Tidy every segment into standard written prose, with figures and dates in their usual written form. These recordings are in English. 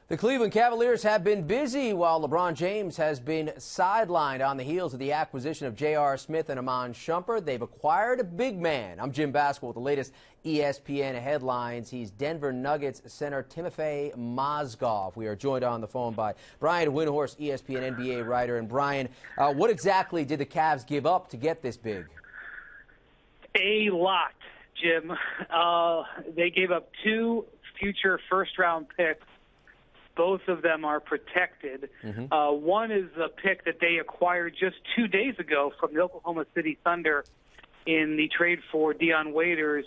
The Cleveland Cavaliers have been busy while LeBron James has been sidelined on the heels of the acquisition of J.R. Smith and Iman Shumpert. They've acquired a big man. I'm Jim Basketball with the latest ESPN headlines. He's Denver Nuggets center Timofey Mozgov. We are joined on the phone by Brian Windhorst, ESPN NBA writer. And Brian, what exactly did the Cavs give up to get this big? A lot, Jim. They gave up 2 future first-round picks. Both of them are protected. One is a pick that they acquired just 2 days ago from the Oklahoma City Thunder in the trade for Dion Waiters.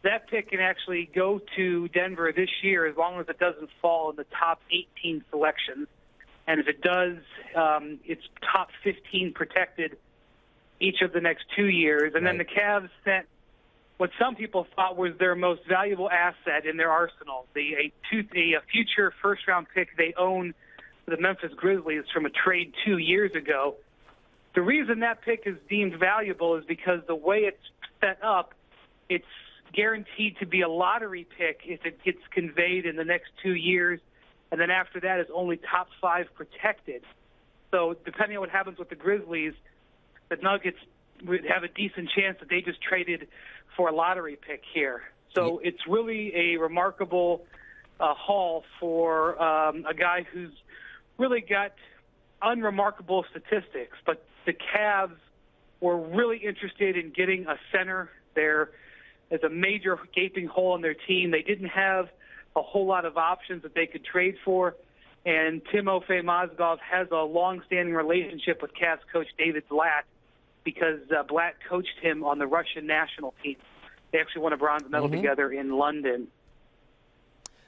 That pick can actually go to Denver this year as long as it doesn't fall in the top 18 selections. And if it does, it's top 15 protected each of the next 2 years. And then the Cavs sent what some people thought was their most valuable asset in their arsenal, a future first-round pick they own the Memphis Grizzlies from a trade 2 years ago. The reason that pick is deemed valuable is because the way it's set up, it's guaranteed to be a lottery pick if it gets conveyed in the next 2 years, and then after that is only top 5 protected. So depending on what happens with the Grizzlies, the Nuggets would have a decent chance that they just traded for a lottery pick here. So it's really a remarkable haul for a guy who's really got unremarkable statistics. But the Cavs were really interested in getting a center. There is a major gaping hole in their team. They didn't have a whole lot of options that they could trade for. And Timofey Mozgov has a long-standing relationship with Cavs coach David Blatt, because Blatt coached him on the Russian national team. They actually won a bronze medal together in London.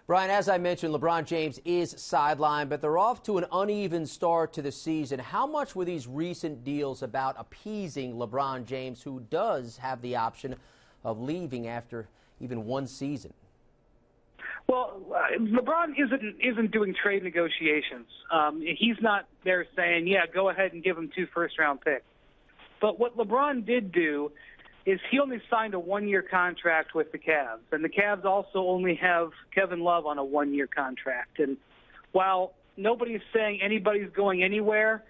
Brian, as I mentioned, LeBron James is sidelined, but they're off to an uneven start to the season. How much were these recent deals about appeasing LeBron James, who does have the option of leaving after even one season? Well, LeBron isn't doing trade negotiations. He's not there saying, yeah, go ahead and give him 2 first-round picks. But what LeBron did do is he only signed a 1-year contract with the Cavs. And the Cavs also only have Kevin Love on a 1-year contract. And while nobody's saying anybody's going anywhere,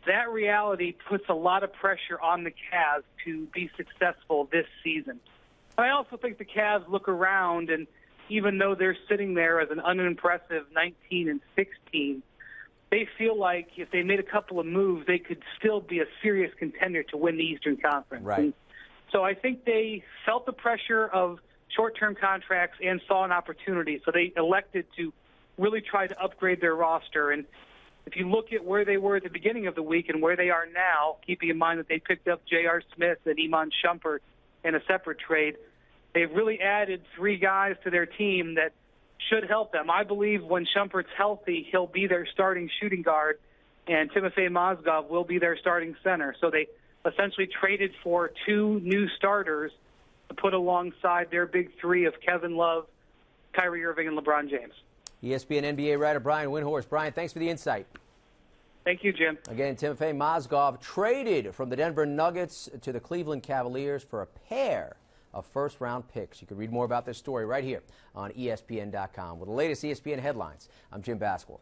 that reality puts a lot of pressure on the Cavs to be successful this season. I also think the Cavs look around, and even though they're sitting there as an unimpressive 19-16, they feel like if they made a couple of moves, they could still be a serious contender to win the Eastern Conference. Right. And so I think they felt the pressure of short-term contracts and saw an opportunity. So they elected to really try to upgrade their roster. And if you look at where they were at the beginning of the week and where they are now, keeping in mind that they picked up J.R. Smith and Iman Shumpert in a separate trade, they've really added 3 guys to their team that should help them. I believe when Shumpert's healthy, he'll be their starting shooting guard, and Timofey Mozgov will be their starting center. So they essentially traded for 2 new starters to put alongside their big 3 of Kevin Love, Kyrie Irving, and LeBron James. ESPN NBA writer Brian Windhorst. Brian, thanks for the insight. Thank you, Jim. Again, Timofey Mozgov traded from the Denver Nuggets to the Cleveland Cavaliers for a pair of first-round picks. You can read more about this story right here on ESPN.com. With the latest ESPN headlines, I'm Jim Basketball.